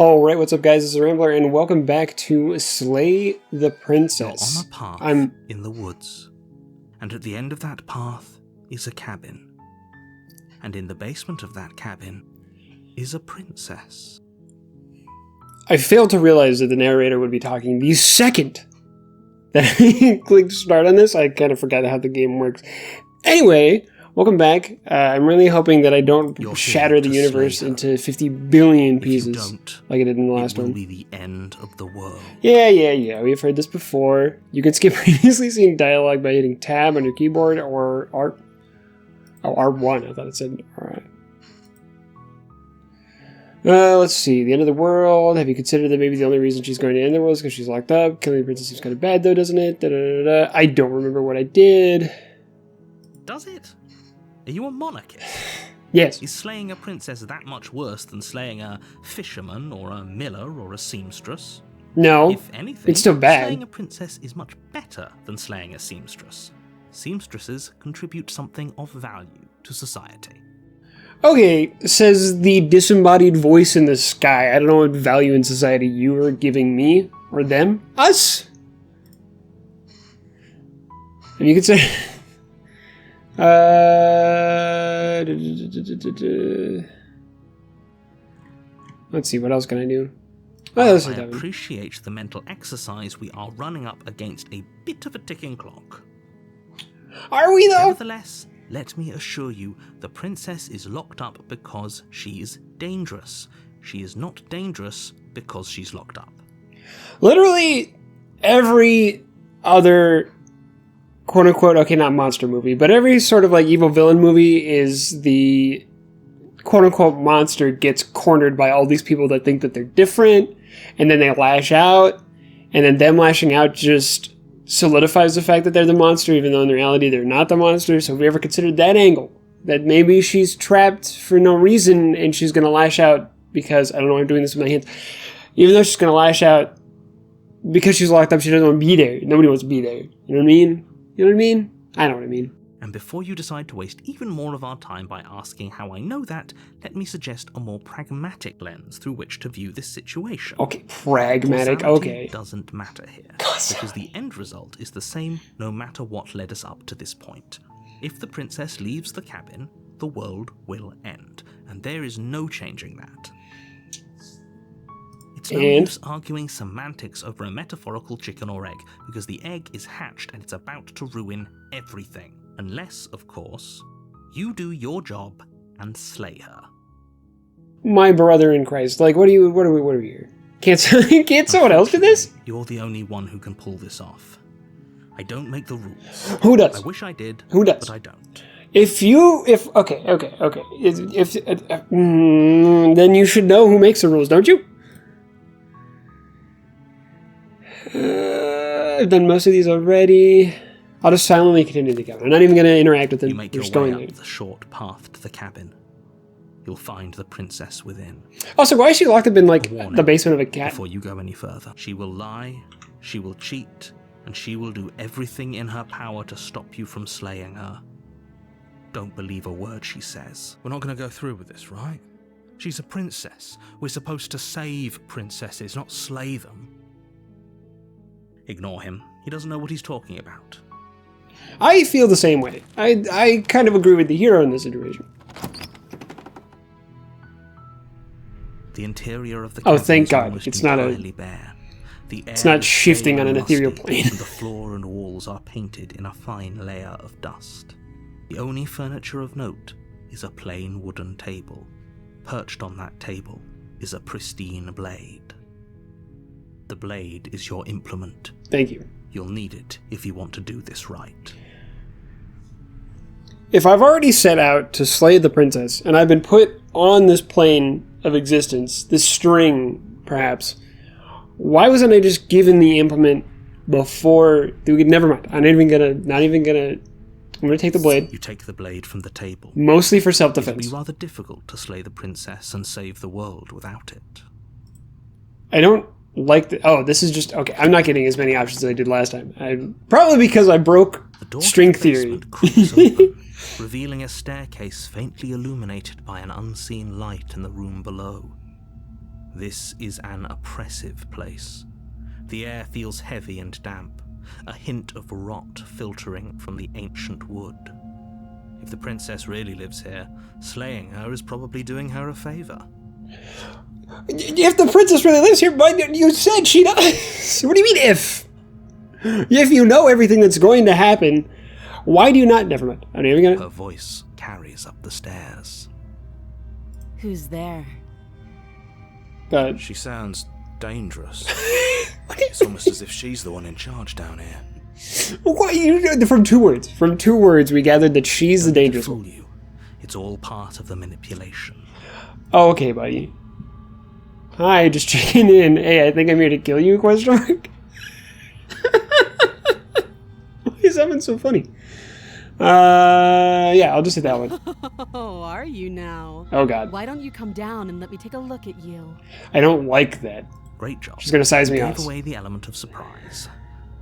Alright, what's up guys, this is Rambler, and welcome back to Slay the Princess. You're on a path in the woods, and at the end of that path is a cabin. And in the basement of that cabin is a princess. I failed to realize that the narrator would be talking the second that I clicked start on this. I kind of forgot how the game works. Anyway, welcome back. I'm really hoping that I don't shatter the universe into 50 billion pieces like I did in the last one. It will be the end of the world. Yeah. We've heard this before. You can skip previously seen dialogue by hitting tab on your keyboard or R. Oh, R1. I thought it said alright. Let's see. The end of the world. Have you considered that maybe the only reason she's going to end the world is because she's locked up? Killing the princess seems kind of bad though, doesn't it? I don't remember what I did. Does it? Are you a monarchist? Yes. Is slaying a princess that much worse than slaying a fisherman or a miller or a seamstress? No. If anything, it's still bad. Slaying a princess is much better than slaying a seamstress. Seamstresses contribute something of value to society. Okay, says the disembodied voice in the sky. I don't know what value in society you are giving me or them. Us. And you could say. Let's see, what else can I do? I appreciate the mental exercise. We are running up against a bit of a ticking clock. Are we, though? Nevertheless, let me assure you, the princess is locked up because she's dangerous. She is not dangerous because she's locked up. Literally every other quote-unquote, okay, not monster movie, but every sort of like evil villain movie is the quote-unquote monster gets cornered by all these people that think that they're different, and then they lash out, and then them lashing out just solidifies the fact that they're the monster, even though in reality they're not the monster. So have we ever considered that angle? That maybe she's trapped for no reason and she's going to lash out because, I don't know why I'm doing this with my hands, even though she's going to lash out because she's locked up, she doesn't want to be there. Nobody wants to be there. You know what I mean? You know what I mean? I know what I mean. And before you decide to waste even more of our time by asking how I know that, let me suggest a more pragmatic lens through which to view this situation. Okay, pragmatic, okay. Doesn't matter here, because the end result is the same no matter what led us up to this point. If the princess leaves the cabin, the world will end, and there is no changing that. It's no use arguing semantics over a metaphorical chicken or egg, because the egg is hatched and it's about to ruin everything. Unless, of course, you do your job and slay her. My brother in Christ, like, what are we here? Can't someone else do this? You're the only one who can pull this off. I don't make the rules. Who does? I wish I did. Who does? But I don't. Then you should know who makes the rules, don't you? I've done most of these already. I'll just silently continue the cabin. I'm not even going to interact with them. You make your way up the short path to the cabin. You'll find the princess within. Also, why is she locked up in, like, the basement of a cat? Before you go any further, she will lie, she will cheat, and she will do everything in her power to stop you from slaying her. Don't believe a word she says. We're not going to go through with this, right? She's a princess. We're supposed to save princesses, not slay them. Ignore him. He doesn't know what he's talking about. I feel the same way. I kind of agree with the hero in this situation. The interior of the cabin thank is God. almost It's not entirely bare. It's not shifting on an ethereal plane. And the floor and walls are painted in a fine layer of dust. The only furniture of note is a plain wooden table. Perched on that table is a pristine blade. The blade is your implement. Thank you. You'll need it if you want to do this right. If I've already set out to slay the princess, and I've been put on this plane of existence, this string, perhaps, why wasn't I just given the implement before? Never mind. I'm gonna take the blade. You take the blade from the table. Mostly for self-defense. It would be rather difficult to slay the princess and save the world without it. I don't like this is just okay. I'm not getting as many options as I did last time. Probably because I broke string theory. Open, revealing a staircase faintly illuminated by an unseen light in the room below. This is an oppressive place. The air feels heavy and damp, a hint of rot filtering from the ancient wood. If the princess really lives here, slaying her is probably doing her a favor. If the princess really lives here, but you said she does. What do you mean if? If you know everything that's going to happen, why do you not? Never mind. I'm not even gonna. Her voice carries up the stairs. Who's there? She sounds dangerous. It's almost as if she's the one in charge down here. What? From 2 words. From 2 words, we gathered that she's the dangerous one. Fool you. It's all part of the manipulation. Oh, okay, buddy. Hi, just checking in. Hey, I think I'm here to kill you, question mark? Why is that one so funny? Yeah, I'll just hit that one. Oh, are you now? Oh, God. Why don't you come down and let me take a look at you? I don't like that. Great job. She's gonna size me off. Give away the element of surprise.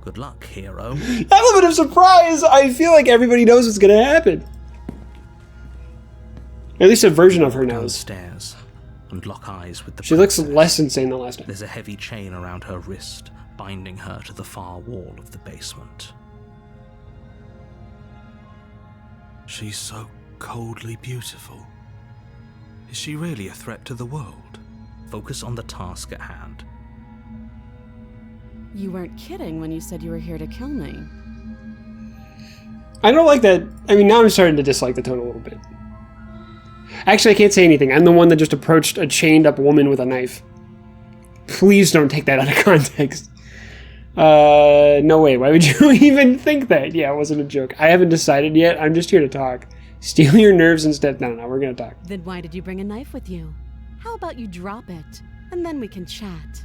Good luck, hero. Element of surprise! I feel like everybody knows what's gonna happen. At least a version of her knows. Downstairs and lock eyes with the She looks princess. less insane than last time. There's a heavy chain around her wrist, binding her to the far wall of the basement. She's so coldly beautiful. Is she really a threat to the world? Focus on the task at hand. You weren't kidding when you said you were here to kill me. I don't like that. I mean, now I'm starting to dislike the tone a little bit. Actually, I can't say anything. I'm the one that just approached a chained up woman with a knife. Please don't take that out of context. No way. Why would you even think that? Yeah, it wasn't a joke. I haven't decided yet. I'm just here to talk. Steal your nerves instead. No, we're gonna talk. Then why did you bring a knife with you? How about you drop it, and then we can chat?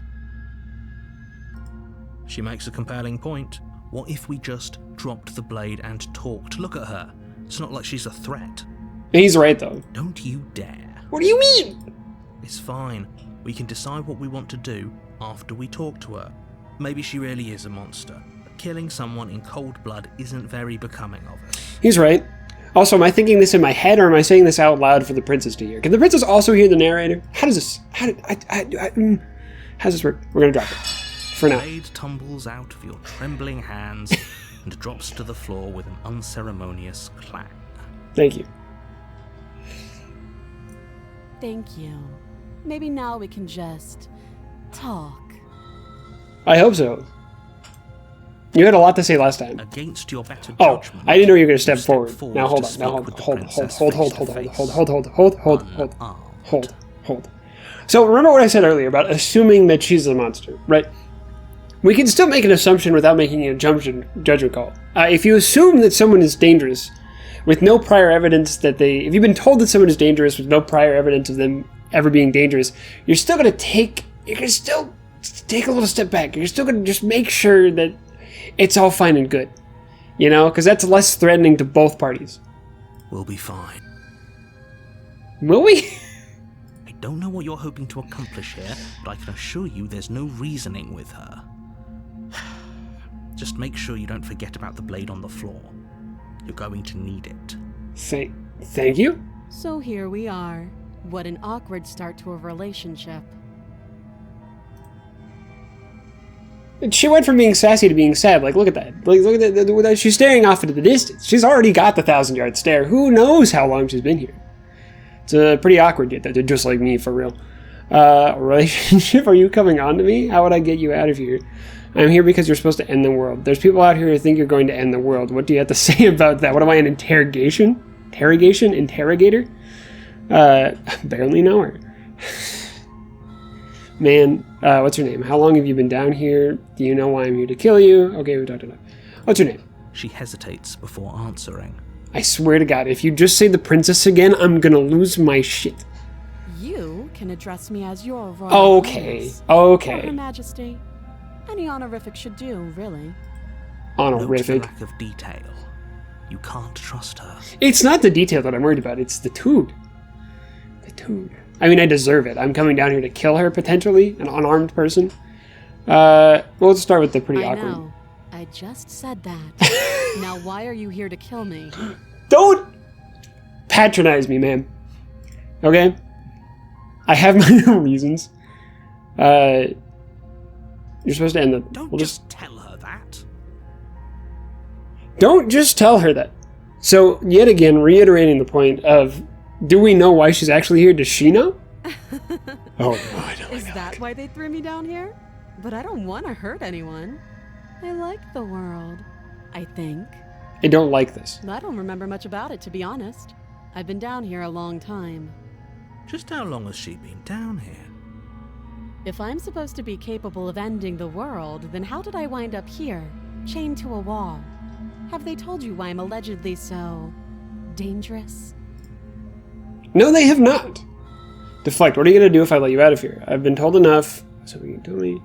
She makes a compelling point. What if we just dropped the blade and talked? Look at her. It's not like she's a threat. He's right, though. Don't you dare. What do you mean? It's fine. We can decide what we want to do after we talk to her. Maybe she really is a monster, but killing someone in cold blood isn't very becoming of her. He's right. Also, am I thinking this in my head, or am I saying this out loud for the princess to hear? Can the princess also hear the narrator? How does this... How does this work? We're gonna drop it. For now. The blade tumbles out of your trembling hands and drops to the floor with an unceremonious clang. Thank you. Thank you. Maybe now we can just talk. I hope so. You had a lot to say last time. Against your better Oh, judgment, I didn't know you were going to step you forward. Now hold to on. Now speak with the hold. princess Hold. face to face. So remember what I said earlier about assuming that she's a monster, right? We can still make an assumption without making a judgment call. If you assume that someone is dangerous with no prior evidence that if you've been told that someone is dangerous with no prior evidence of them ever being dangerous, you're still going to take a little step back. You're still going to just make sure that it's all fine and good, you know, because that's less threatening to both parties. We'll be fine. Will we? I don't know what you're hoping to accomplish here, but I can assure you there's no reasoning with her. Just make sure you don't forget about the blade on the floor. You're going to need it. Thank you? So here we are. What an awkward start to a relationship. She went from being sassy to being sad. Like, look at that. Like, look at that. She's staring off into the distance. She's already got the 1,000-yard stare. Who knows how long she's been here? It's pretty awkward yet. They're just like me, for real. Relationship? Are you coming on to me? How would I get you out of here? I'm here because you're supposed to end the world. There's people out here who think you're going to end the world. What do you have to say about that? What am I, an interrogation? Interrogator? Barely know her. Man, what's her name? How long have you been down here? Do you know why I'm here to kill you? Okay, we talked enough. What's her name? She hesitates before answering. I swear to God, if you just say the princess again, I'm gonna lose my shit. You can address me as your royal highness. Or Her Majesty. Any honorific should do, really. Honorific. Note the lack of detail. You can't trust her. It's not the detail that I'm worried about, it's the tood. The tood. I mean, I deserve it. I'm coming down here to kill her, potentially, an unarmed person. Well, let's start with the pretty awkward. I know. I just said that. Now why are you here to kill me? Don't patronize me, ma'am. Okay? I have my own reasons. You're supposed to end the... Don't just tell her that. Don't just tell her that. So, yet again, reiterating the point of, do we know why she's actually here? Does she know? Oh, I don't know. Is that why they threw me down here? But I don't want to hurt anyone. I like the world, I think. I don't like this. I don't remember much about it, to be honest. I've been down here a long time. Just how long has she been down here? If I'm supposed to be capable of ending the world, then how did I wind up here, chained to a wall? Have they told you why I'm allegedly so... dangerous? No, they have not. Deflect, what are you going to do if I let you out of here? I've been told enough, so we can tell me.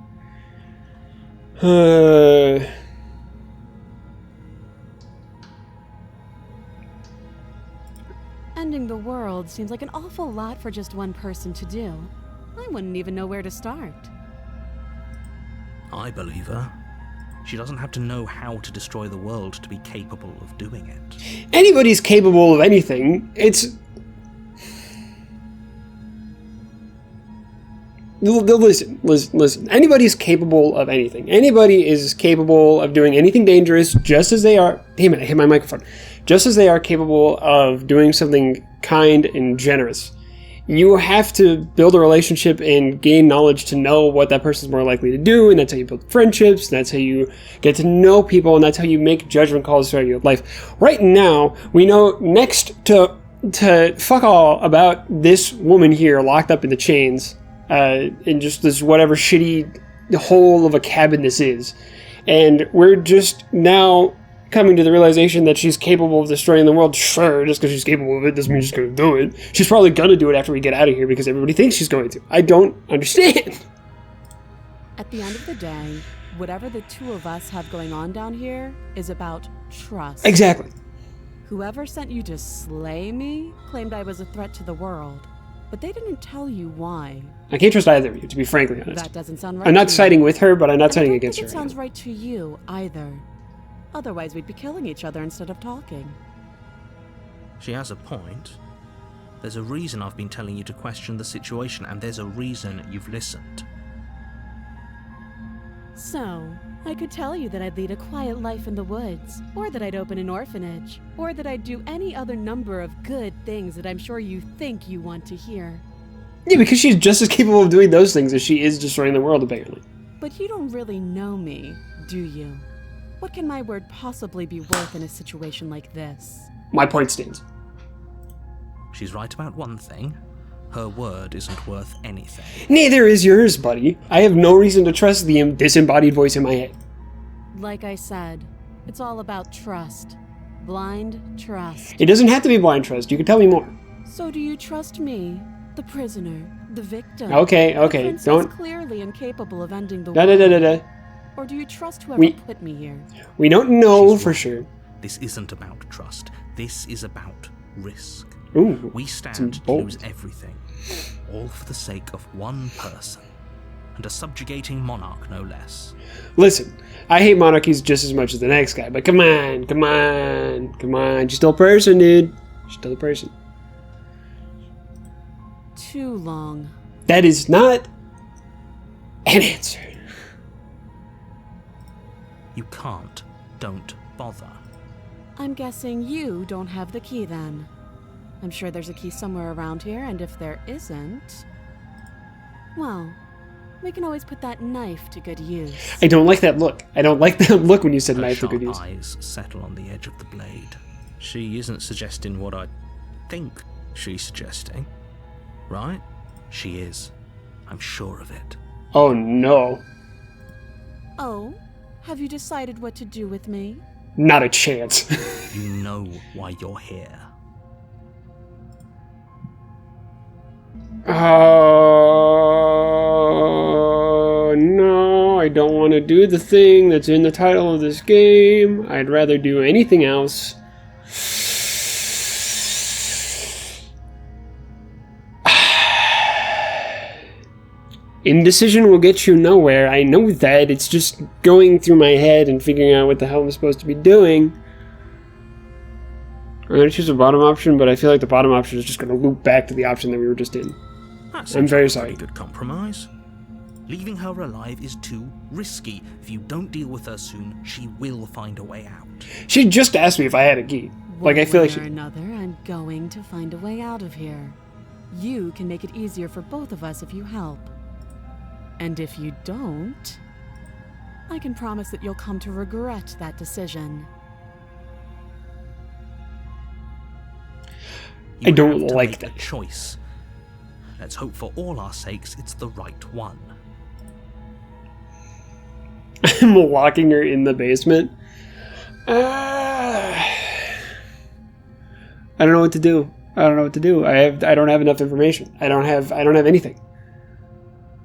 Ending the world seems like an awful lot for just one person to do. I wouldn't even know where to start. I believe her. She doesn't have to know how to destroy the world to be capable of doing it. Anybody's capable of anything. It's... Listen. Anybody's capable of anything. Anybody is capable of doing anything dangerous just as they are... Damn it, I hit my microphone. Just as they are capable of doing something kind and generous. You have to build a relationship and gain knowledge to know what that person's more likely to do, and that's how you build friendships, and that's how you get to know people, and that's how you make judgment calls throughout your life. Right now, we know next to fuck all about this woman here locked up in the chains, in just this whatever shitty hole of a cabin this is. And we're just now coming to the realization that she's capable of destroying the world. Sure, just because she's capable of it doesn't mean she's going to do it. She's probably going to do it after we get out of here because everybody thinks she's going to. I don't understand. At the end of the day, whatever the two of us have going on down here is about trust. Exactly. Whoever sent you to slay me claimed I was a threat to the world, but they didn't tell you why. I can't trust either of you, to be frankly honest. That doesn't sound right. I'm not siding with her, but I'm not siding against her. It sounds right to you either. Otherwise, we'd be killing each other instead of talking. She has a point. There's a reason I've been telling you to question the situation, and there's a reason you've listened. So, I could tell you that I'd lead a quiet life in the woods, or that I'd open an orphanage, or that I'd do any other number of good things that I'm sure you think you want to hear. Yeah, because she's just as capable of doing those things as she is destroying the world, apparently. But you don't really know me, do you? What can my word possibly be worth in a situation like this? My point stands. She's right about one thing. Her word isn't worth anything. Neither is yours, buddy. I have no reason to trust the disembodied voice in my head. Like I said, it's all about trust. Blind trust. It doesn't have to be blind trust. You can tell me more. So do you trust me, the prisoner, the victim? Okay. The Don't... clearly incapable of ending the world. Or do you trust whoever put me here? We don't know for sure. This isn't about trust. This is about risk. Ooh, we stand to lose everything, all for the sake of one person, and a subjugating monarch, no less. Listen, I hate monarchies just as much as the next guy, but come on. You're still a person, dude. You're still a person. Too long. That is not an answer. You can't. Don't bother. I'm guessing you don't have the key then. I'm sure there's a key somewhere around here, and if there isn't... well, we can always put that knife to good use. I don't like that look. I don't like that look when you said knife to good use. Her eyes settle on the edge of the blade. She isn't suggesting what I think she's suggesting. Right? She is. I'm sure of it. Oh, no. Oh? Have you decided what to do with me? Not a chance. You know why you're here. Oh, no, I don't want to do the thing that's in the title of this game. I'd rather do anything else. Indecision will get you nowhere. I know that. It's just going through my head and figuring out what the hell I'm supposed to be doing. I'm going to choose the bottom option, but I feel like the bottom option is just going to loop back to the option that we were just in. That's I'm very sorry. Good compromise. Leaving her alive is too risky. If you don't deal with her soon, she will find a way out. She just asked me if I had a key. Like, I feel like One way or another, I'm going to find a way out of here. You can make it easier for both of us if you help. And if you don't, I can promise that you'll come to regret that decision. I don't have to like make that a choice. Let's hope for all our sakes it's the right one. I'm locking her in the basement. I don't know what to do. I don't have enough information. I don't have anything.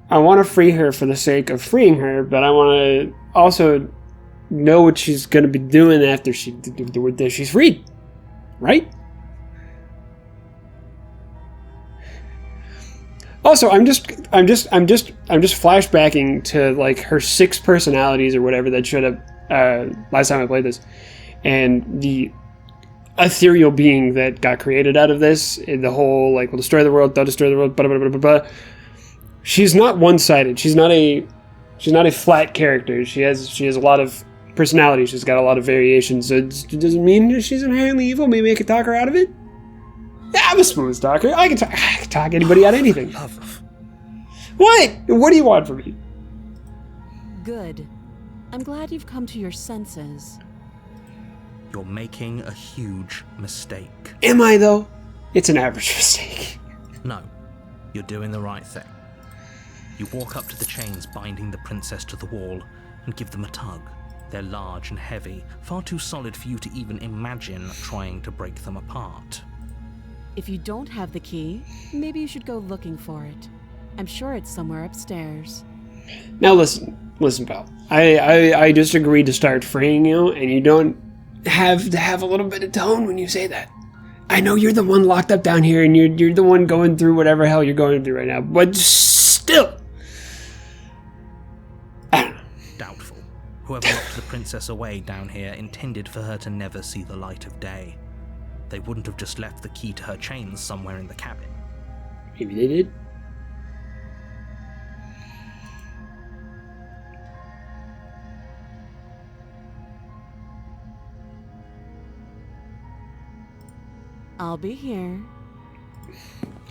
I want to free her for the sake of freeing her, but I want to also know what she's going to be doing after she's freed. Right? Also, I'm just flashbacking to like her 6 personalities or whatever that showed up last time I played this, and the ethereal being that got created out of this, the whole like will destroy the world, they'll destroy the world, blah, blah, blah, blah, blah. She's not one-sided. She's not a flat character. She has a lot of personality. She's got a lot of variations. So it doesn't mean she's inherently evil. Maybe I could talk her out of it. Yeah, I'm a smooth talker. I can talk anybody out of anything. What? What do you want from me? Good. I'm glad you've come to your senses. You're making a huge mistake. Am I, though? It's an average mistake. No, you're doing the right thing. You walk up to the chains binding the princess to the wall and give them a tug. They're large and heavy, far too solid for you to even imagine trying to break them apart. If you don't have the key, maybe you should go looking for it. I'm sure it's somewhere upstairs. Now listen, pal. I just agreed to start freeing you, and you don't have to have a little bit of tone when you say that. I know you're the one locked up down here, and you're the one going through whatever hell you're going through right now, but still. I don't know. Doubtful. Whoever locked the princess away down here intended for her to never see the light of day. They wouldn't have just left the key to her chains somewhere in the cabin. Maybe they did. I'll be here.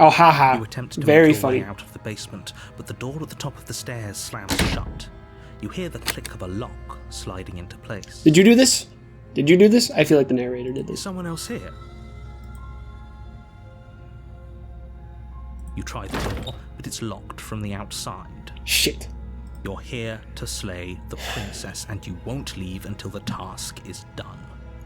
Oh, haha. You attempt to Very make your funny. way out of the basement, but the door at the top of the stairs slams shut. You hear the click of a lock sliding into place. Did you do this? Did you do this? I feel like the narrator did Is this. someone else here? You try the door, but it's locked from the outside. Shit. You're here to slay the princess, and you won't leave until the task is done.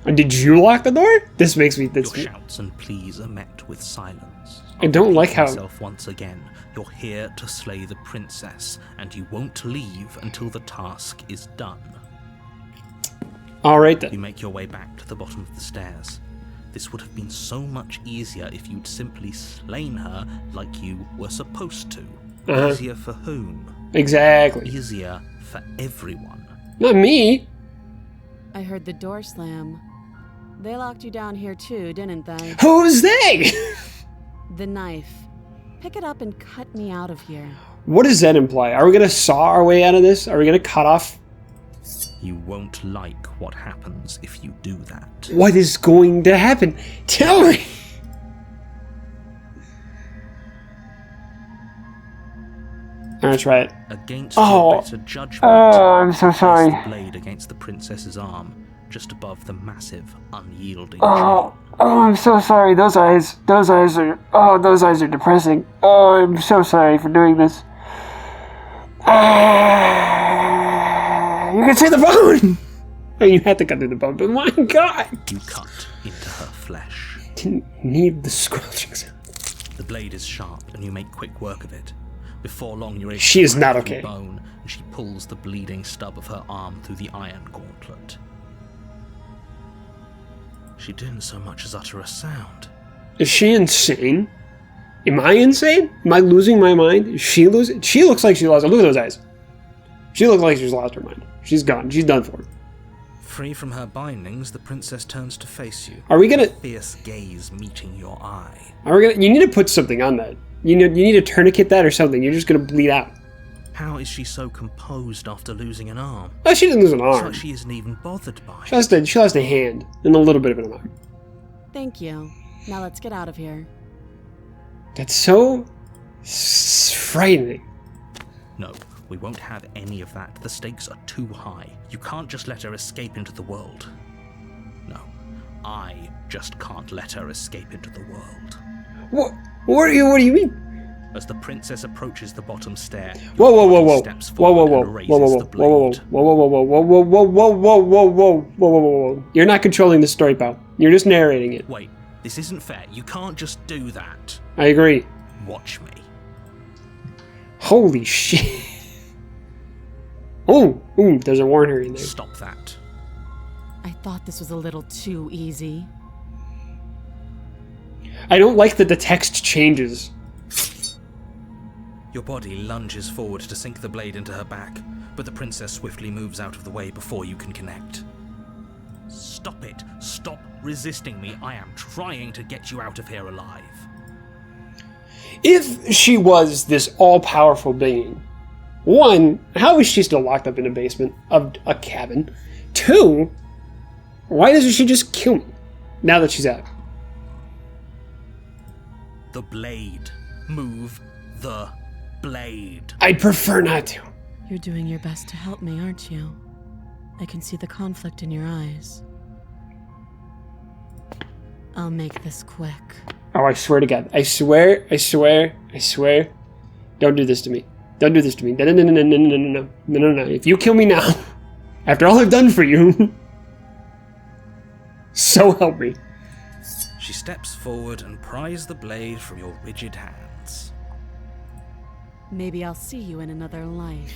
And did you lock the door? This makes me... Your shouts and pleas are met with silence. I don't like how... Myself once again. You're here to slay the princess, and you won't leave until the task is done. Alright then. You make your way back to the bottom of the stairs. This would have been so much easier if you'd simply slain her like you were supposed to. Easier for whom? Exactly. Easier for everyone. Not me. I heard the door slam. They locked you down here too, didn't they? Who's they? The knife. Pick it up and cut me out of here. What does that imply? Are we going to saw our way out of this? Are we going to cut off? You won't like what happens if you do that. What is going to happen? Tell me. I'm going to try it. Against your better judgment, I'm so sorry. place the blade against the princess's arm, just above the massive, unyielding Oh, chain. I'm so sorry. Those eyes are depressing. Oh, I'm so sorry for doing this. You can see the bone! Oh, you had to cut through the bone, but my god! You cut into her flesh. Didn't need the squelching sound. The blade is sharp, and you make quick work of it. Before long, you're able She to is not crack through okay. bone, and she pulls the bleeding stub of her arm through the iron gauntlet. She didn't so much as utter a sound. Is she insane? Am I insane? Am I losing my mind? Is she losing? She looks like she lost. Look at those eyes. She looks like she's lost her mind. She's gone. She's done for. Free from her bindings, the princess turns to face you. Are we gonna? Fierce gaze meeting your eye. Are we gonna? You need to put something on that. You need to tourniquet that or something. You're just gonna bleed out. How is she so composed after losing an arm? Oh, she didn't lose an It's arm. like she isn't even bothered by She it. lost a hand and a little bit of an arm. Thank you. Now let's get out of here. That's so frightening. No, we won't have any of that. The stakes are too high. You can't just let her escape into the world. No, I just can't let her escape into the world. What do you mean? As the princess approaches the bottom stair, Whoa, whoa, whoa, he whoa. steps Whoa, whoa, forward whoa. and Whoa, whoa, raises whoa. the Whoa, whoa, blade. whoa, whoa, whoa, whoa, whoa, whoa, whoa, whoa, whoa, whoa, whoa, whoa, whoa. You're not controlling the story, pal. You're just narrating it. Wait, this isn't fair. You can't just do that. I agree. Watch me. Holy shit. Ooh, there's a warner in there. Stop that. I thought this was a little too easy. I don't like that the text changes. Your body lunges forward to sink the blade into her back, but the princess swiftly moves out of the way before you can connect. Stop it. Stop resisting me. I am trying to get you out of here alive. If she was this all-powerful being, one, how is she still locked up in a basement of a cabin? Two, why doesn't she just kill me now that she's out? The blade. Move the blade. I'd prefer not to. You're doing your best to help me, aren't you? I can see the conflict in your eyes. I'll make this quick. Oh, I swear to God. I swear. Don't do this to me. Don't do this to me. No. If you kill me now, after all I've done for you, so help me. She steps forward and pries the blade from your rigid hands. Maybe I'll see you in another life.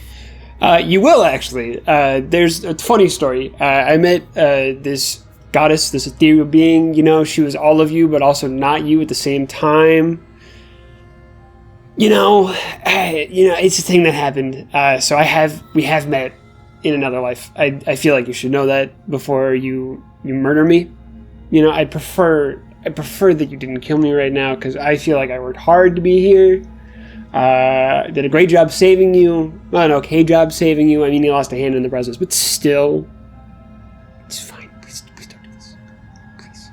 You will, actually. There's a funny story. I met this goddess, this ethereal being. You know, she was all of you, but also not you at the same time. It's a thing that happened. So we have met in another life. I feel like you should know that before you murder me. You know, I prefer that you didn't kill me right now, because I feel like I worked hard to be here. Did a great job saving you. Well, an okay job saving you. I mean, you lost a hand in the process, but still, it's fine. Please don't do this. Please.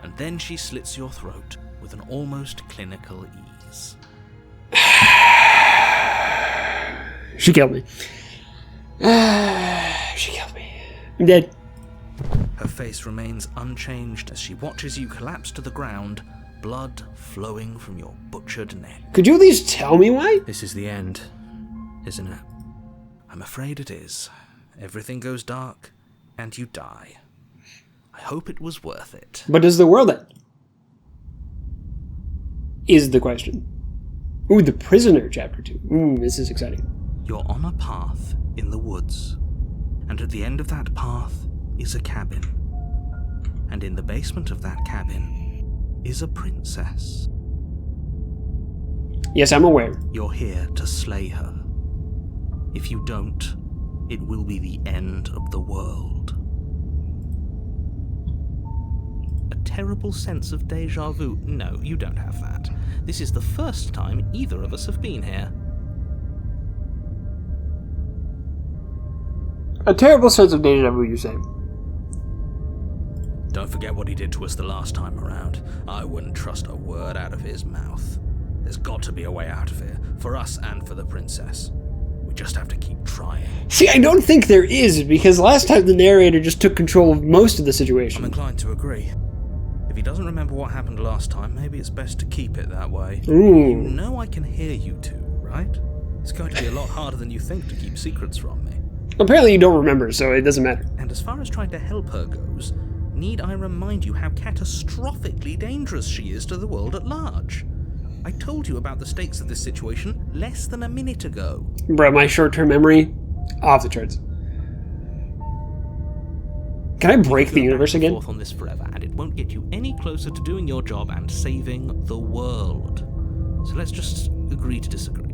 And then she slits your throat with an almost clinical ease. She killed me. She killed me. I'm dead. Her face remains unchanged as she watches you collapse to the ground, blood flowing from your butchered neck. Could you at least tell me why? This is the end, isn't it? I'm afraid it is. Everything goes dark, and you die. I hope it was worth it. But does the world end? Is the question. Ooh, The Prisoner, Chapter 2. Ooh, this is exciting. You're on a path in the woods, and at the end of that path is a cabin. And in the basement of that cabin is a princess. Yes, I'm aware. You're here to slay her. If you don't, it will be the end of the world. A terrible sense of déjà vu. No, you don't have that. This is the first time either of us have been here. A terrible sense of déjà vu, you say? Don't forget what he did to us the last time around. I wouldn't trust a word out of his mouth. There's got to be a way out of here, for us and for the princess. We just have to keep trying. See, I don't think there is, because last time the narrator just took control of most of the situation. I'm inclined to agree. If he doesn't remember what happened last time, maybe it's best to keep it that way. Ooh. You know I can hear you two, right? It's going to be a lot harder than you think to keep secrets from me. Apparently you don't remember, so it doesn't matter. And as far as trying to help her goes, need I remind you how catastrophically dangerous she is to the world at large? I told you about the stakes of this situation less than a minute ago. Bro, my short-term memory, off the charts. Can I break the universe again? Forth on this forever, and it won't get you any closer to doing your job and saving the world. So let's just agree to disagree.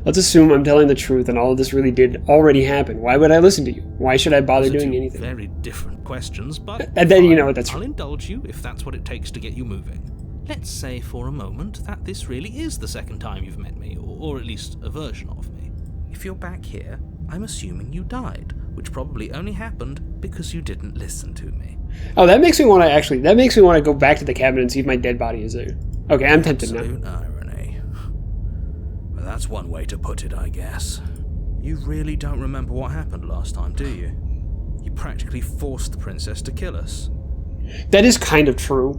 Let's assume I'm telling the truth and all of this really did already happen. Why would I listen to you? Why should I bother Those are doing two anything? Very different questions, but And then, you fine. know what, that's I'll indulge you if that's what it takes to get you moving. Let's say for a moment that this really is the second time you've met me, or at least a version of me. If you're back here, I'm assuming you died, which probably only happened because you didn't listen to me. Oh, that makes me want to go back to the cabin and see if my dead body is there. Okay, I'm tempted now. Absolute irony. Well, that's one way to put it, I guess. You really don't remember what happened last time, do you? You practically forced the princess to kill us. That is kind of true.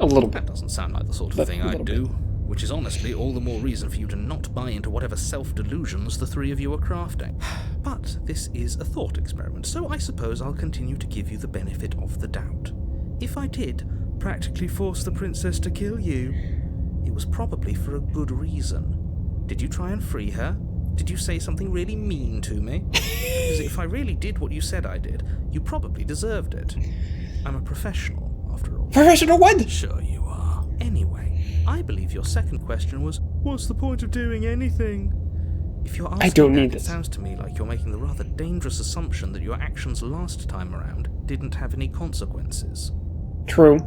A little bit. That doesn't sound like the sort of thing I'd do, which is honestly all the more reason for you to not buy into whatever self-delusions the three of you are crafting. But this is a thought experiment, so I suppose I'll continue to give you the benefit of the doubt. If I did practically force the princess to kill you, it was probably for a good reason. Did you try and free her? Did you say something really mean to me? Because if I really did what you said I did, you probably deserved it. I'm a professional, after all. Professional what? Sure you are. Anyway, I believe your second question was, what's the point of doing anything? If you're asking I don't that, need it this. sounds to me like you're making the rather dangerous assumption that your actions last time around didn't have any consequences. True.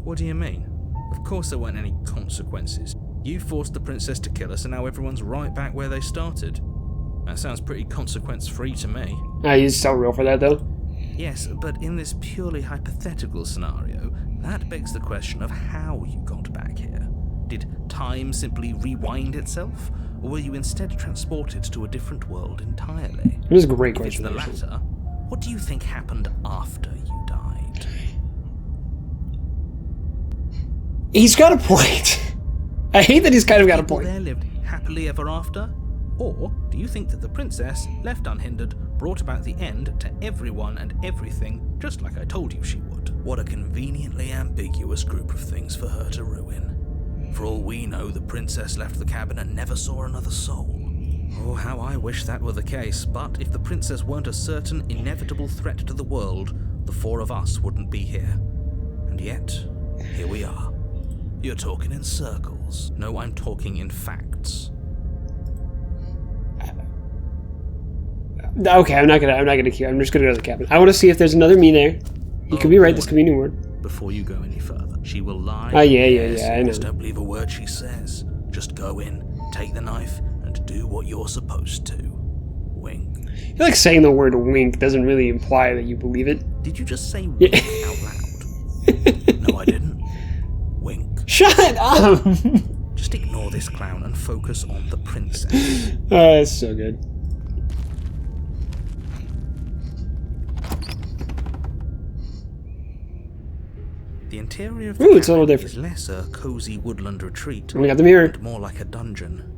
What do you mean? Of course there weren't any consequences. You forced the princess to kill us and now everyone's right back where they started. That sounds pretty consequence-free to me. He's so real for that, though. Yes, but in this purely hypothetical scenario, that begs the question of how you got back here. Did time simply rewind itself, or were you instead transported to a different world entirely? It was a great If it's question. the actually. latter, what do you think happened after you died? He's got a point. I hate that he's kind of got a People point. there lived happily ever after? Or do you think that the princess, left unhindered, brought about the end to everyone and everything, just like I told you she would? What a conveniently ambiguous group of things for her to ruin. For all we know, the princess left the cabin and never saw another soul. Oh, how I wish that were the case, but if the princess weren't a certain, inevitable threat to the world, the four of us wouldn't be here. And yet, here we are. You're talking in circles. No, I'm talking in facts. Okay, I'm not gonna keep. I'm just gonna go to the cabin. I want to see if there's another me there. You could be right. This could be a new word. Before you go any further, she will lie. Oh, yeah, I know. Just don't believe a word she says. Just go in, take the knife, and do what you're supposed to. Wink. I feel like saying the word wink doesn't really imply that you believe it. Did you just say wink out loud? No, I didn't. Wink. Shut up! Just ignore this clown and focus on the princess. Oh, that's so good. The interior of the Ooh, it's a little cabin different. is less a cozy woodland retreat, And we got the mirror. and more like a dungeon.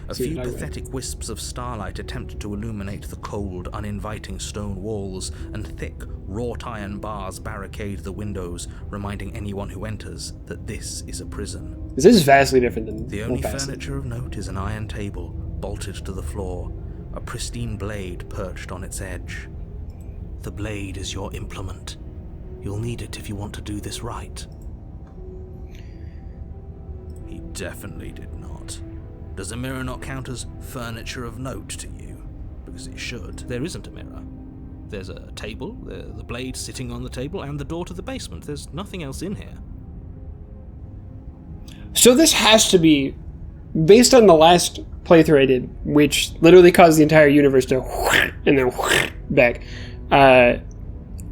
A See what few you're talking about. pathetic wisps of starlight attempt to illuminate the cold, uninviting stone walls, and thick, wrought iron bars barricade the windows, reminding anyone who enters that this is a prison. This is vastly different than The only Old Fashioned. furniture of note is an iron table, bolted to the floor, a pristine blade perched on its edge. The blade is your implement. You'll need it if you want to do this right. He definitely did not. Does a mirror not count as furniture of note to you? Because it should. There isn't a mirror. There's a table, the blade sitting on the table, and the door to the basement. There's nothing else in here. So this has to be based on the last playthrough I did, which literally caused the entire universe to and then back.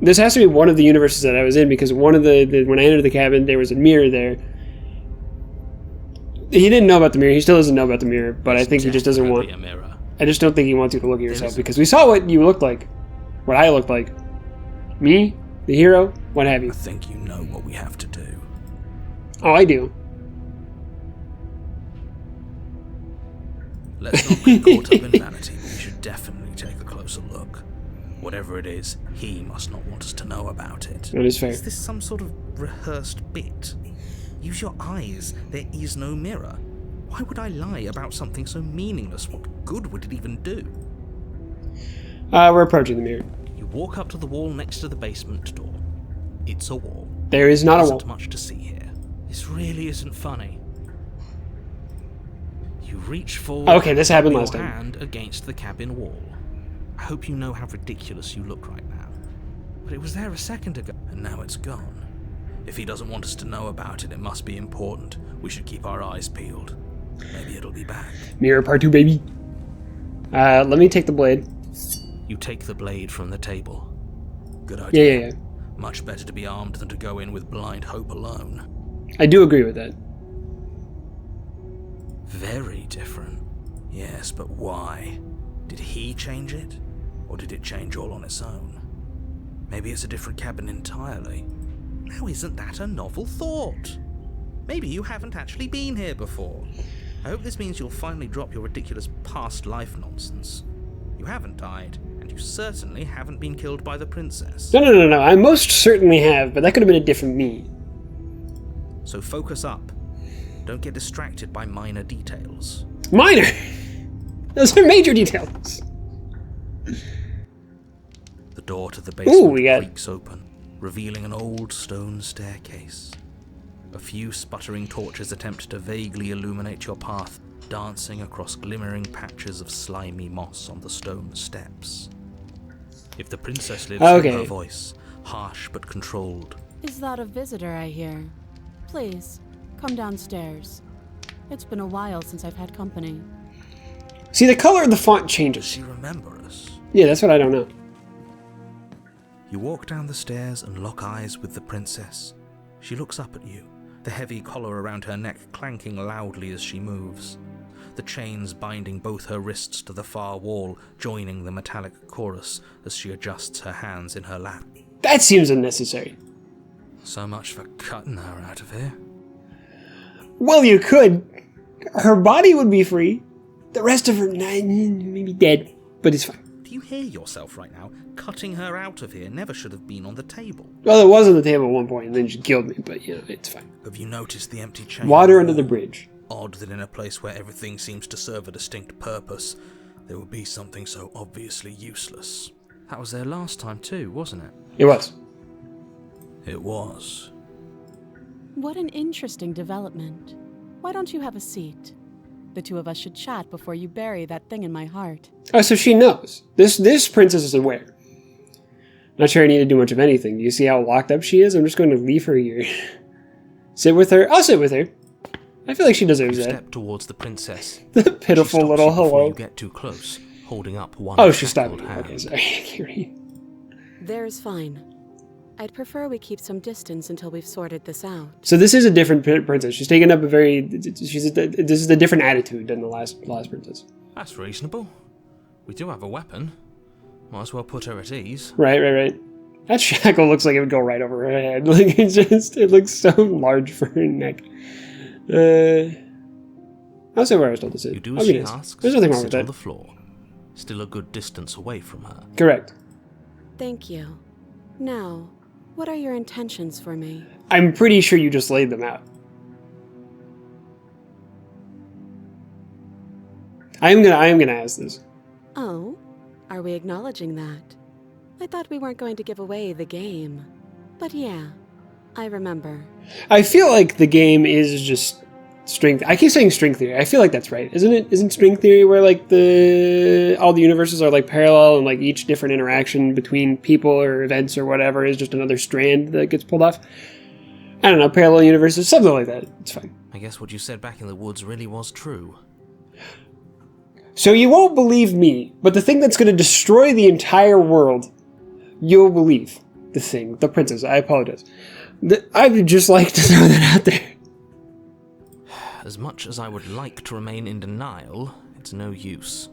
This has to be one of the universes that I was in, because one of the when I entered the cabin, there was a mirror there. He didn't know about the mirror. He still doesn't know about the mirror, but I think he just doesn't want. Definitely a mirror. I just don't think he wants you to look at yourself, is- because we saw what you looked like, what I looked like, me, the hero, what have you. I think you know what we have to do. Oh, I do. Let's not get caught up in vanity, but we should definitely take a closer look. Whatever it is, he must not want us to know about it. That is fair. Is this some sort of rehearsed bit? Use your eyes. There is no mirror. Why would I lie about something so meaningless? What good would it even do? We're approaching the mirror. You walk up to the wall next to the basement door. It's a wall. There is not There a wall. isn't much to see here. This really isn't funny. You reach forward. Okay, this happened your last time. hand against the cabin wall. I hope you know how ridiculous you look right now. But it was there a second ago, and now it's gone. If he doesn't want us to know about it, it must be important. We should keep our eyes peeled. Maybe it'll be back. Mirror part 2, baby. Let me take the blade. You take the blade from the table. Good idea. Yeah. Much better to be armed than to go in with blind hope alone. I do agree with that. Very different. Yes, but why? Did he change it? Or did it change all on its own? Maybe it's a different cabin entirely. Now isn't that a novel thought? Maybe you haven't actually been here before. I hope this means you'll finally drop your ridiculous past life nonsense. You haven't died, and you certainly haven't been killed by the princess. No. I most certainly have, but that could have been a different me. So focus up. Don't get distracted by minor details. Minor? Those are major details. The door to the basement we creaks open, revealing an old stone staircase. A few sputtering torches attempt to vaguely illuminate your path, dancing across glimmering patches of slimy moss on the stone steps. If the princess lives in her voice, harsh but controlled. Is that a visitor I hear? Please, come downstairs. It's been a while since I've had company. See, the color of the font Does changes. she remember us? Yeah, that's what I don't know. You walk down the stairs and lock eyes with the princess. She looks up at you, the heavy collar around her neck clanking loudly as she moves. The chains binding both her wrists to the far wall, joining the metallic chorus as she adjusts her hands in her lap. That seems unnecessary. So much for cutting her out of here. Well, you could. Her body would be free. The rest of her, maybe dead, but it's fine. Do you hear yourself right now? Cutting her out of here never should have been on the table. Well, it was on the table at one point, and then she killed me, but, it's fine. Have you noticed the empty chain? Water under the bridge. Odd that in a place where everything seems to serve a distinct purpose, there would be something so obviously useless. That was there last time too, wasn't it? It was. It was. What an interesting development. Why don't you have a seat? The two of us should chat before you bury that thing in my heart. Oh, so she knows. This princess is aware. Not sure I need to do much of anything. Do you see how locked up she is? I'm just going to leave her here. Sit with her. I'll sit with her. I feel like she deserves that. Step towards the princess. The pitiful little hello. You get too close, holding up one. Oh, she stopped me. hand. Okay, sorry. There's fine. I'd prefer we keep some distance until we've sorted this out. So this is a different princess. She's taken up a very. This is a different attitude than the last princess. That's reasonable. We do have a weapon. Might as well put her at ease. Right. That shackle looks like it would go right over her head. Like it looks so large for her neck. I'll say where I was told to sit. You do as she asks. There's nothing wrong with sit on that. the floor, still a good distance away from her. Correct. Thank you. Now, what are your intentions for me? I'm pretty sure you just laid them out. I am gonna ask this. Oh, are we acknowledging that? I thought we weren't going to give away the game. But yeah, I remember. I feel like the game is just string. I keep saying string theory. I feel like that's right, isn't it? Isn't string theory where like all the universes are like parallel and like each different interaction between people or events or whatever is just another strand that gets pulled off? I don't know, parallel universes, something like that. It's fine. I guess what you said back in the woods really was true. So you won't believe me, but the thing that's going to destroy the entire world, you'll believe. The princess. I apologize. I would just like to throw that out there. As much as I would like to remain in denial, it's no use.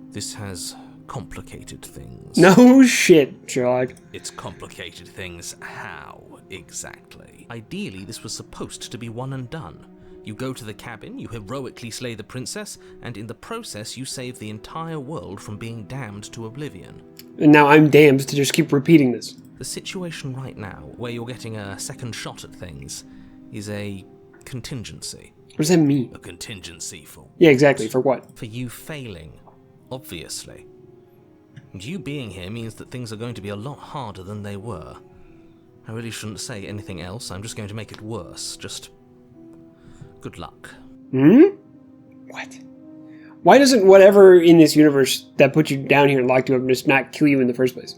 This has complicated things. No shit, Sherlock. It's complicated things how, exactly? Ideally, this was supposed to be one and done. You go to the cabin, you heroically slay the princess, and in the process you save the entire world from being damned to oblivion. And now I'm damned to just keep repeating this. The situation right now, where you're getting a second shot at things, is a contingency. What does that mean? A contingency for... Yeah, exactly. For what? For you failing, obviously. And you being here means that things are going to be a lot harder than they were. I really shouldn't say anything else, I'm just going to make it worse. Just... good luck. What? Why doesn't whatever in this universe that put you down here and locked you up just not kill you in the first place?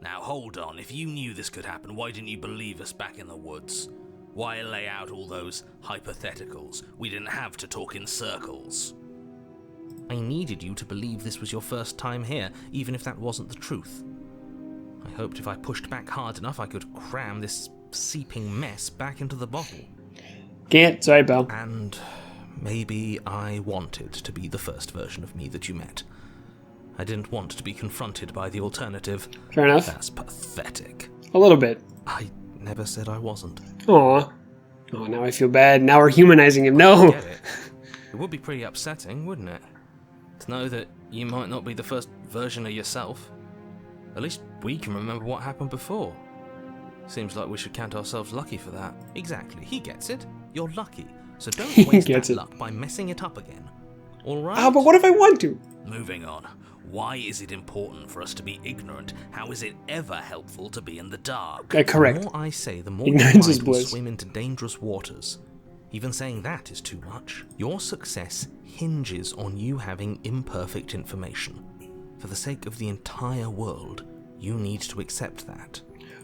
Now hold on, if you knew this could happen, why didn't you believe us back in the woods? Why lay out all those hypotheticals? We didn't have to talk in circles. I needed you to believe this was your first time here, even if that wasn't the truth. I hoped if I pushed back hard enough I could cram this seeping mess back into the bottle. Can't. Sorry, pal. And maybe I wanted to be the first version of me that you met. I didn't want to be confronted by the alternative. Fair enough. That's pathetic. A little bit. I never said I wasn't. Aw. Oh, now I feel bad. Now we're humanizing him. No. I get it. It would be pretty upsetting, wouldn't it? To know that you might not be the first version of yourself. At least we can remember what happened before. Seems like we should count ourselves lucky for that. Exactly. He gets it. You're lucky. So don't waste that luck by messing it up again. All right? Oh, but what if I want to? Moving on. Why is it important for us to be ignorant? How is it ever helpful to be in the dark? Correct. The more I say, the more Ignorance your is mind will bliss. swim into dangerous waters. Even saying that is too much. Your success hinges on you having imperfect information. For the sake of the entire world, you need to accept that.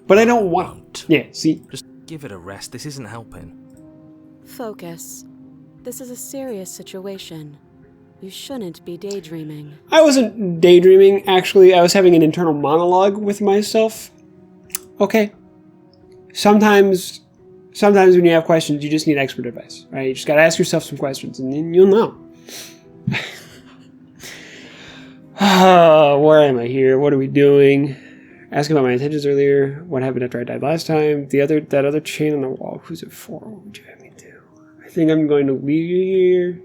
But I don't want. Yeah, see? Just give it a rest. This isn't helping. Focus. This is a serious situation. You shouldn't be daydreaming. I wasn't daydreaming, actually. I was having an internal monologue with myself. Okay. Sometimes when you have questions, you just need expert advice, right? You just gotta ask yourself some questions, and then you'll know. Where am I here? What are we doing? Asking about my intentions earlier. What happened after I died last time? That other chain on the wall. Who's it for? What would you have me do? I think I'm going to leave you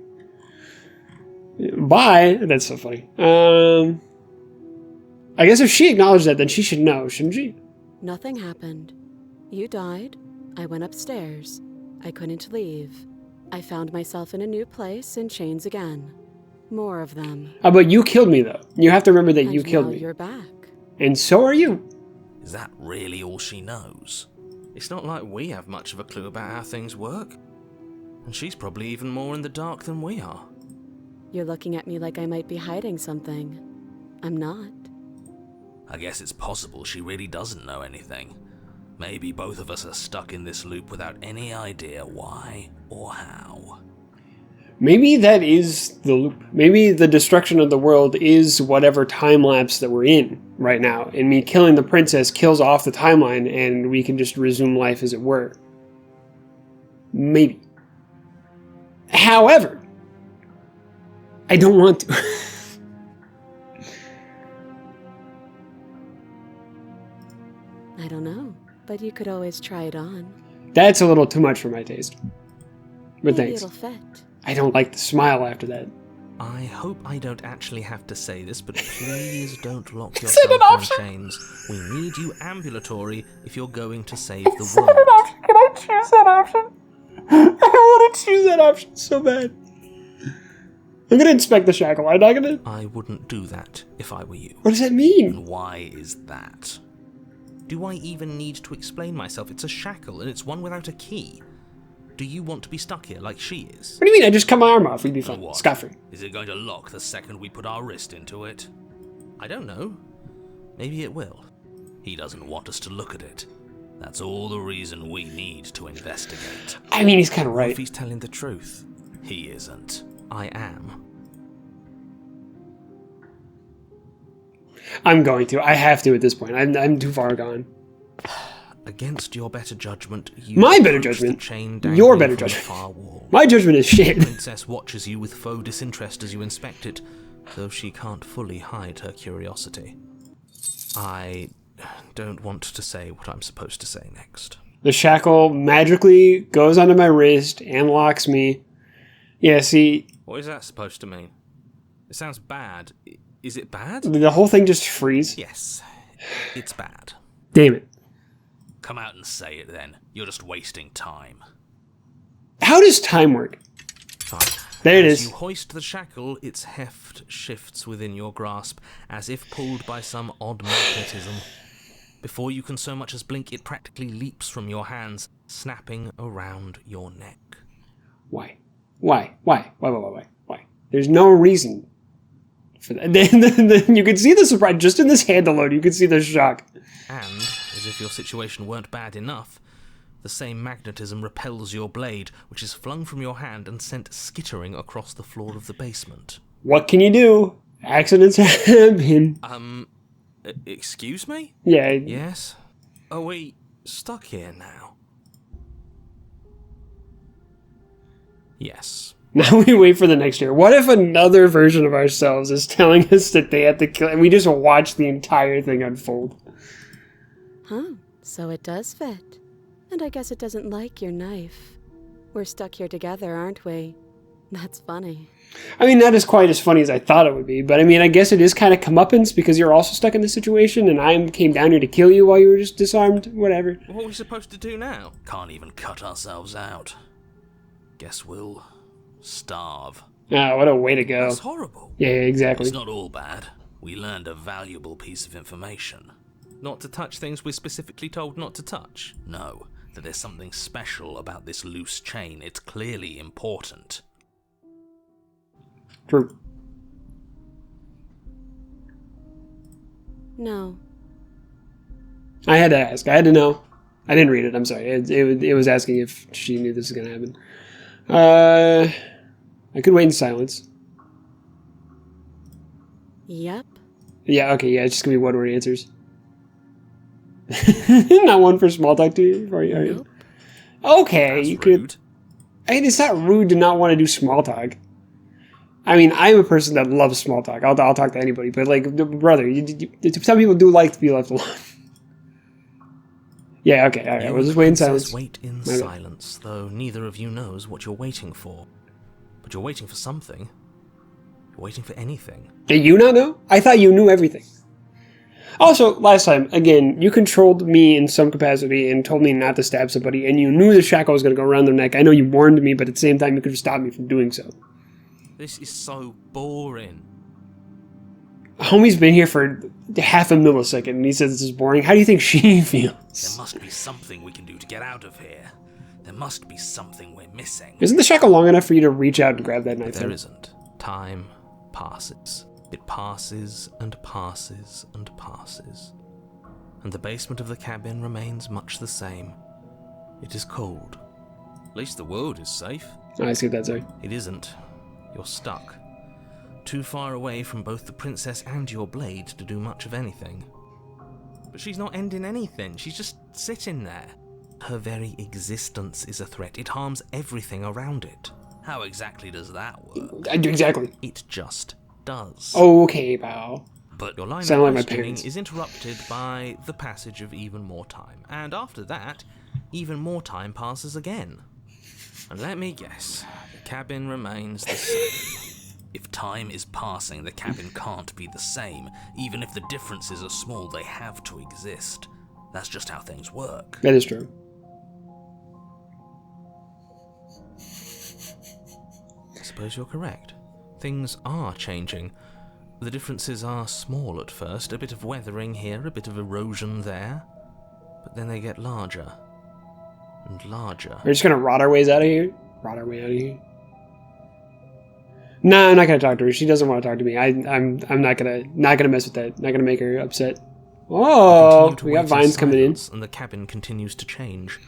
here. Bye. That's so funny. I guess if she acknowledged that, then she should know, shouldn't she? Nothing happened. You died. I went upstairs. I couldn't leave. I found myself in a new place in chains again. More of them. But you killed me, though. You have to remember that you killed now me. You're back. And so are you. Is that really all she knows? It's not like we have much of a clue about how things work. And she's probably even more in the dark than we are. You're looking at me like I might be hiding something. I'm not. I guess it's possible she really doesn't know anything. Maybe both of us are stuck in this loop without any idea why or how. Maybe that is the loop. Maybe the destruction of the world is whatever time lapse that we're in right now. And me killing the princess kills off the timeline and we can just resume life as it were. Maybe. However, I don't want to. I don't know, but you could always try it on. That's a little too much for my taste. But Maybe thanks. it'll fit. I don't like the smile after that. I hope I don't actually have to say this, but please don't lock Is that an yourself in option? chains. We need you ambulatory if you're going to save the world. Option? Can I choose that option? I want to choose that option so bad. I'm gonna inspect the shackle. I'm not gonna. I wouldn't do that if I were you. What does that mean? And why is that? Do I even need to explain myself? It's a shackle, and it's one without a key. Do you want to be stuck here like she is? What do you mean? I just cut my arm off. We'd be fine. What? Scot-free. Is it going to lock the second we put our wrist into it? I don't know. Maybe it will. He doesn't want us to look at it. That's all the reason we need to investigate. I mean, he's kind of If right. he's telling the truth, he isn't. I am. I'm going to. I have to at this point. I'm too far gone. Against your better judgment, you My better approach judgment? the chain Your dangling better from the judgment. far wall. My judgment is shit. The princess watches you with faux disinterest as you inspect it, though she can't fully hide her curiosity. I don't want to say what I'm supposed to say next. The shackle magically goes onto my wrist and locks me. Yeah, see, What is that supposed to mean? It sounds bad. Is it bad? the whole thing just frees. Yes, it's bad. Damn it. Come out and say it then. You're just wasting time. How does time work? Fine. There it As is. you hoist the shackle, its heft shifts within your grasp, as if pulled by some odd magnetism. Before you can so much as blink, it practically leaps from your hands, snapping around your neck. Why? Why? There's no reason for that. Then you can see the surprise. Just in this hand alone, you can see the shock. And, as if your situation weren't bad enough, the same magnetism repels your blade, which is flung from your hand and sent skittering across the floor of the basement. What can you do? Accidents happen. Excuse me? Yeah. Yes? Are we stuck here now? Yes. Now we wait for the next year. What if another version of ourselves is telling us that they have to kill, and we just watch the entire thing unfold? Huh, so it does fit. And I guess it doesn't like your knife. We're stuck here together, aren't we? That's funny. I mean, not as quite as funny as I thought it would be, but I mean, I guess it is kind of comeuppance because you're also stuck in this situation, and I came down here to kill you while you were just disarmed. Whatever. What are we supposed to do now? Can't even cut ourselves out. Guess we'll starve. Ah, what a way to go. That's horrible. Yeah, exactly. It's not all bad. We learned a valuable piece of information. Not to touch things we're specifically told not to touch. No, that there's something special about this loose chain. It's clearly important. True. No. I had to ask. I had to know. I didn't read it. I'm sorry. It was asking if she knew this was going to happen. I could wait in silence. Yep. Yeah, okay, yeah, it's just going to be one-word answers. Not one for small talk to you? For you, are you? Nope. Okay, That's you rude. could... I mean, it's not rude to not want to do small talk. I mean, I'm a person that loves small talk. I'll talk to anybody, but, like, brother, some people do like to be left alone. Yeah, okay, alright, we'll just wait in silence. Wait in silence, though neither of you knows what you're waiting for. But you're waiting for something. You're waiting for anything. Did you not know? I thought you knew everything. Also, last time, again, you controlled me in some capacity and told me not to stab somebody, and you knew the shackle was going to go around their neck. I know you warned me, but at the same time, you could have stopped me from doing so. This is so boring. Homie's been here for half a millisecond, and he says this is boring. How do you think she feels? There must be something we can do to get out of here. There must be something we're missing. Isn't the shackle long enough for you to reach out and grab that knife? There isn't. Time passes. It passes and passes and passes. And the basement of the cabin remains much the same. It is cold. At least the world is safe. Oh, I see what that's saying. It isn't. You're stuck. Too far away from both the princess and your blade to do much of anything. But she's not ending anything. She's just sitting there. Her very existence is a threat. It harms everything around it. How exactly does that work? Exactly. It just does. Okay, pal. But your line Sound of like my questioning parents. is interrupted by the passage of even more time. And after that, even more time passes again. And let me guess, the cabin remains the same. If time is passing, the cabin can't be the same. Even if the differences are small, they have to exist. That's just how things work. That is true. I suppose you're correct. Things are changing. The differences are small at first, a bit of weathering here, a bit of erosion there. But then they get larger. And larger. We're just gonna rot our ways out of here? Rot our way out of here? No, I'm not gonna talk to her. She doesn't want to talk to me. I'm not gonna mess with that. Not gonna make her upset. Oh, we got vines coming in. And the cabin continues to change.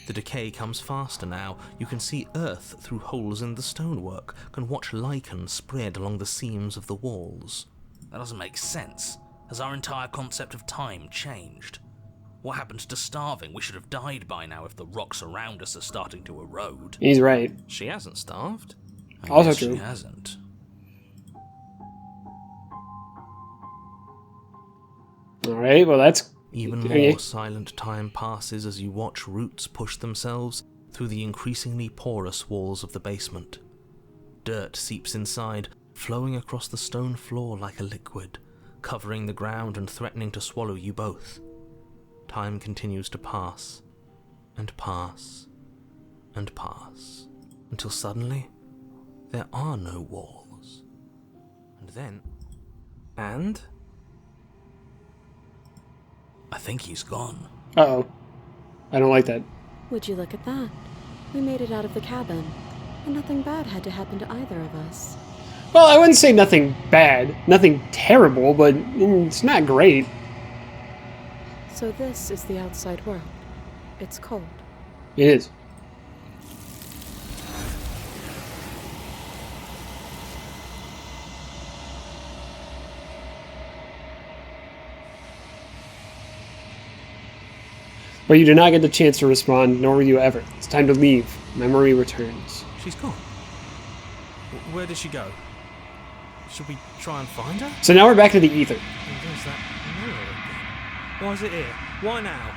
The decay comes faster now. You can see earth through holes in the stonework, can watch lichen spread along the seams of the walls. That doesn't make sense. Has our entire concept of time changed? What happened to starving? We should have died by now if the rocks around us are starting to erode. He's right. She hasn't starved. Also Yes, true. She hasn't. Alright, well that's... Even Okay. more silent time passes as you watch roots push themselves through the increasingly porous walls of the basement. Dirt seeps inside, flowing across the stone floor like a liquid, covering the ground and threatening to swallow you both. Time continues to pass, and pass, and pass, until suddenly there are no walls. And then... And... I think he's gone. Uh-oh. I don't like that. Would you look at that? We made it out of the cabin. And nothing bad had to happen to either of us. Well, I wouldn't say nothing bad. Nothing terrible, but it's not great. So this is the outside world. It's cold. It is. But you did not get the chance to respond, nor will you ever. It's time to leave. Memory returns. She's gone. Where did she go? Should we try and find her? So now we're back to the ether. And there's that mirror again. Why is it here? Why now?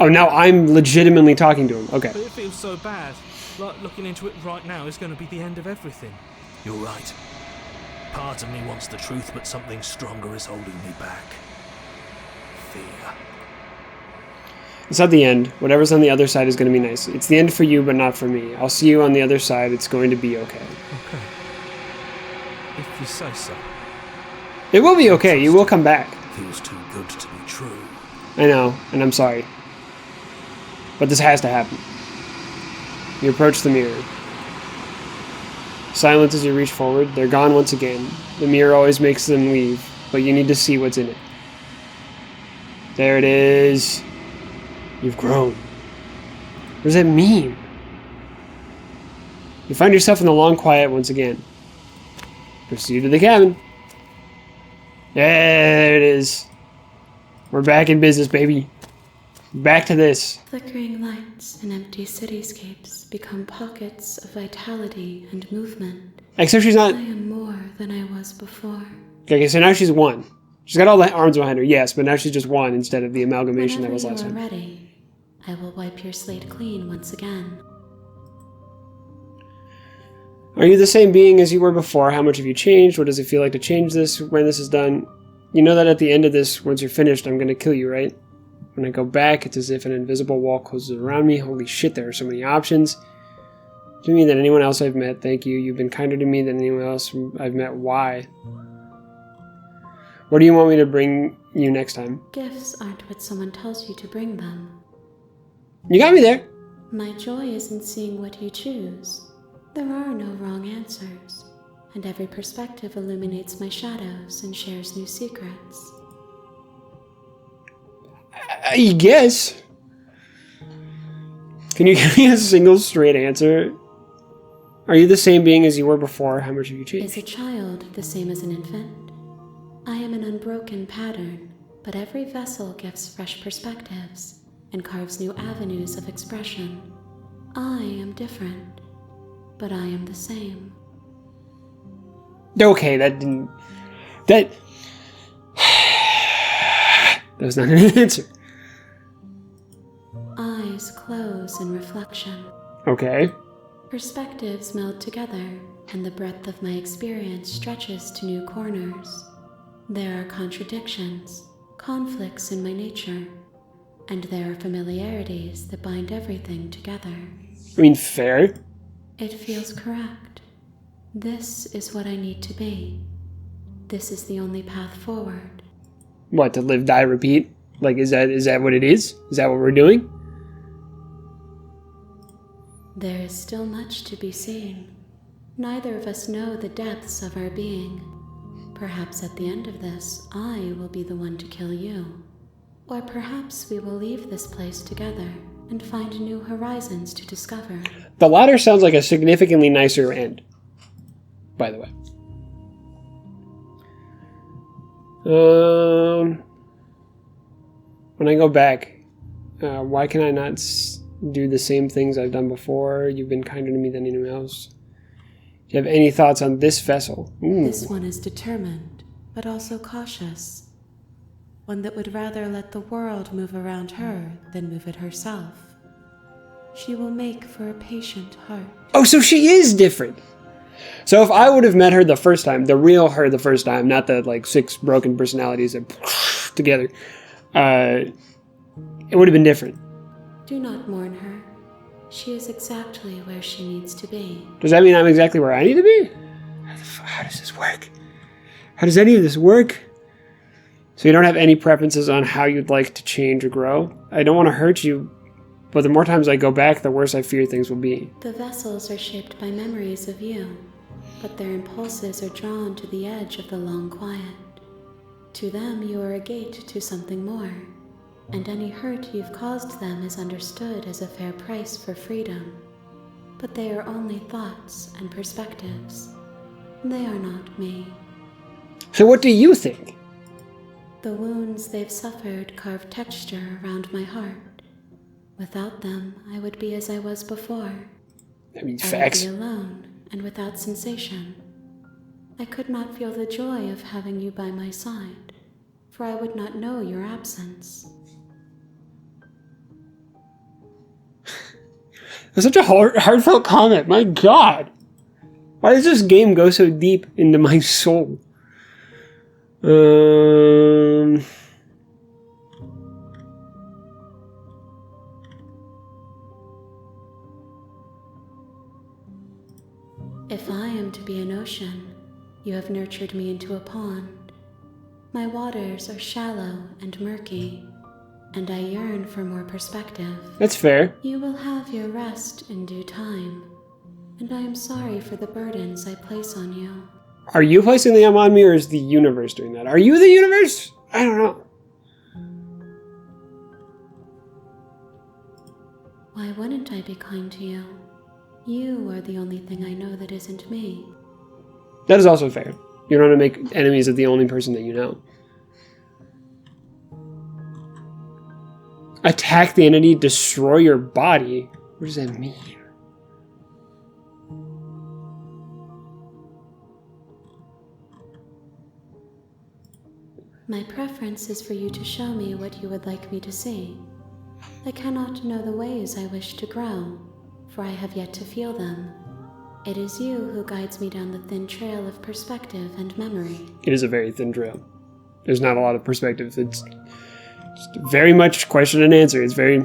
Oh, now I'm legitimately talking to him. Okay. But it feels so bad. Like looking into it right now is going to be the end of everything. You're right. Part of me wants the truth, but something stronger is holding me back. Fear. It's not the end. Whatever's on the other side is going to be nice. It's the end for you, but not for me. I'll see you on the other side. It's going to be okay. Okay. If you say so. It will be okay. You will come back. Feels too good to be true. I know, and I'm sorry. But this has to happen. You approach the mirror. Silent as you reach forward. They're gone once again. The mirror always makes them leave, but you need to see what's in it. There it is. You've grown. What does that mean? You find yourself in the long quiet once again. Proceed to the cabin. There it is. We're back in business, baby. Back to this. Flickering lights and empty cityscapes become pockets of vitality and movement. Except she's not... I am more than I was before. Okay, so now she's one. She's got all the arms behind her, yes, but now she's just one instead of the amalgamation that was last time. Whenever you are ready, I will wipe your slate clean once again. Are you the same being as you were before? How much have you changed? What does it feel like to change this when this is done? You know that at the end of this, once you're finished, I'm going to kill you, right? When I go back, it's as if an invisible wall closes around me. Holy shit, there are so many options. To me than anyone else I've met, thank you. You've been kinder to me than anyone else I've met. Why? What do you want me to bring you next time? Gifts aren't what someone tells you to bring them. You got me there. My joy is in seeing what you choose. There are no wrong answers, and every perspective illuminates my shadows and shares new secrets. I guess. Can you give me a single straight answer? Are you the same being as you were before? How much have you changed? Is a child the same as an infant? I am an unbroken pattern, but every vessel gives fresh perspectives and carves new avenues of expression. I am different, but I am the same. Okay, that didn't... That was not an answer. Eyes close in reflection. Okay. Perspectives meld together, and the breadth of my experience stretches to new corners. There are contradictions, conflicts in my nature, and there are familiarities that bind everything together. I mean, fair. It feels correct. This is what I need to be. This is the only path forward. What, to live, die, repeat? Like, is that what it is? Is that what we're doing? There is still much to be seen. Neither of us know the depths of our being. Perhaps at the end of this, I will be the one to kill you. Or perhaps we will leave this place together and find new horizons to discover. The latter sounds like a significantly nicer end, by the way. When I go back, why can I not do the same things I've done before? You've been kinder to me than anyone else. Do you have any thoughts on this vessel? Ooh. This one is determined, but also cautious. One that would rather let the world move around her than move it herself. She will make for a patient heart. Oh, so she is different. So if I would have met her the first time, the real her the first time, not the like 6 broken personalities that together, it would have been different. Do not mourn her. She is exactly where she needs to be. Does that mean I'm exactly where I need to be? How does this work? How does any of this work? So you don't have any preferences on how you'd like to change or grow? I don't want to hurt you, but the more times I go back, the worse I fear things will be. The vessels are shaped by memories of you, but their impulses are drawn to the edge of the long quiet. To them, you are a gate to something more, and any hurt you've caused them is understood as a fair price for freedom. But they are only thoughts and perspectives. They are not me. So what do you think? The wounds they've suffered carve texture around my heart. Without them, I would be as I was before. I mean, I facts. would be alone and without sensation. I could not feel the joy of having you by my side, for I would not know your absence. That's such a heartfelt comment. My God. Why does this game go so deep into my soul? If I am to be an ocean, you have nurtured me into a pond. My waters are shallow and murky, and I yearn for more perspective. That's fair. You will have your rest in due time, and I am sorry for the burdens I place on you. Are you placing them on me, or is the universe doing that? Are you the universe? I don't know. Why wouldn't I be kind to you? You are the only thing I know that isn't me. That is also fair. You don't want to make enemies of the only person that you know. Attack the entity, destroy your body. What does that mean? My preference is for you to show me what you would like me to see. I cannot know the ways I wish to grow, for I have yet to feel them. It is you who guides me down the thin trail of perspective and memory. It is a very thin trail. There's not a lot of perspective. It's just very much question and answer. It's very...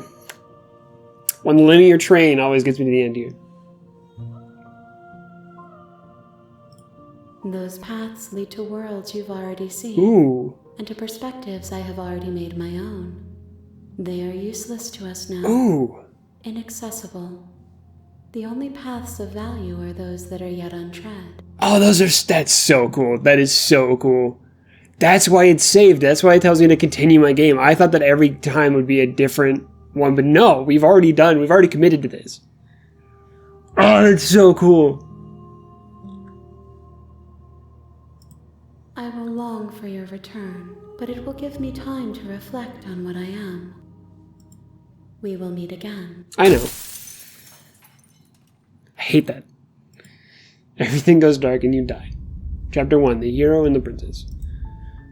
One linear train always gets me to the end here. Those paths lead to worlds you've already seen. Ooh. And to perspectives I have already made my own. They are useless to us now. Ooh. Inaccessible. The only paths of value are those that are yet untread. Oh, that's so cool. That is so cool. That's why it's saved. That's why it tells me to continue my game. I thought that every time would be a different one, but no, we've already committed to this. Oh, that's so cool. I will long for your return, but it will give me time to reflect on what I am. We will meet again. I know. I hate that. Everything goes dark and you die. Chapter 1, The Hero and the Princess.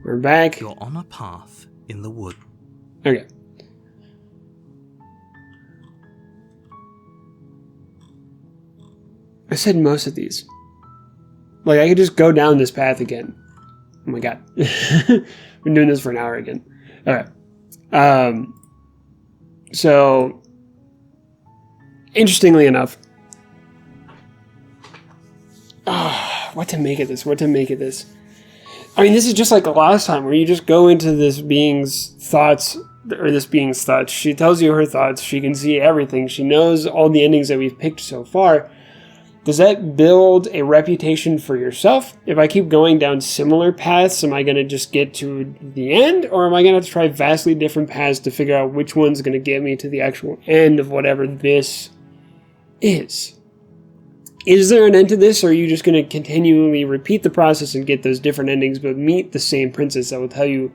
We're back. You're on a path in the wood. Okay. I said most of these. Like, I could just go down this path again. Oh my God. Been doing this for an hour again. Alright. So, interestingly enough, what to make of this? I mean, this is just like the last time where you just go into this being's thoughts, or this being's thoughts. She tells you her thoughts. She can see everything. She knows all the endings that we've picked so far. Does that build a reputation for yourself? If I keep going down similar paths, am I going to just get to the end? Or am I going to have to try vastly different paths to figure out which one's going to get me to the actual end of whatever this is? Is there an end to this, or are you just going to continually repeat the process and get those different endings, but meet the same princess that will tell you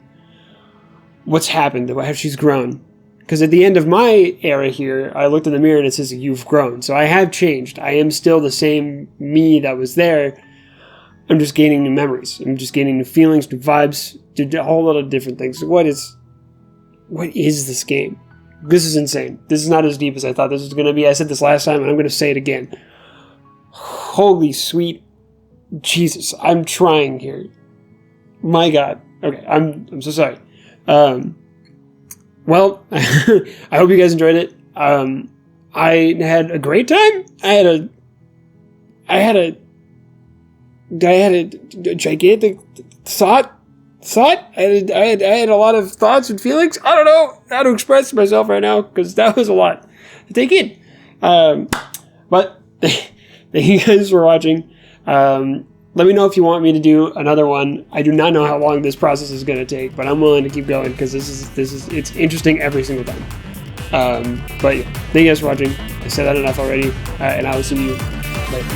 what's happened, how she's grown? Because at the end of my era here, I looked in the mirror and it says, you've grown. So I have changed. I am still the same me that was there. I'm just gaining new memories. I'm just gaining new feelings, new vibes, a whole lot of different things. What is this game? This is insane. This is not as deep as I thought this was going to be. I said this last time and I'm going to say it again. Holy sweet Jesus. I'm trying here. My God. Okay, I'm so sorry. Well, I hope you guys enjoyed it. I had a great time. I had a gigantic thought thought. I had a lot of thoughts and feelings. I don't know how to express myself right now because that was a lot to take in. But thank you guys for watching. Let me know if you want me to do another one. I do not know how long this process is going to take, but I'm willing to keep going because it's interesting every single time. But yeah, thank you guys for watching. I said that enough already, and I will see you later.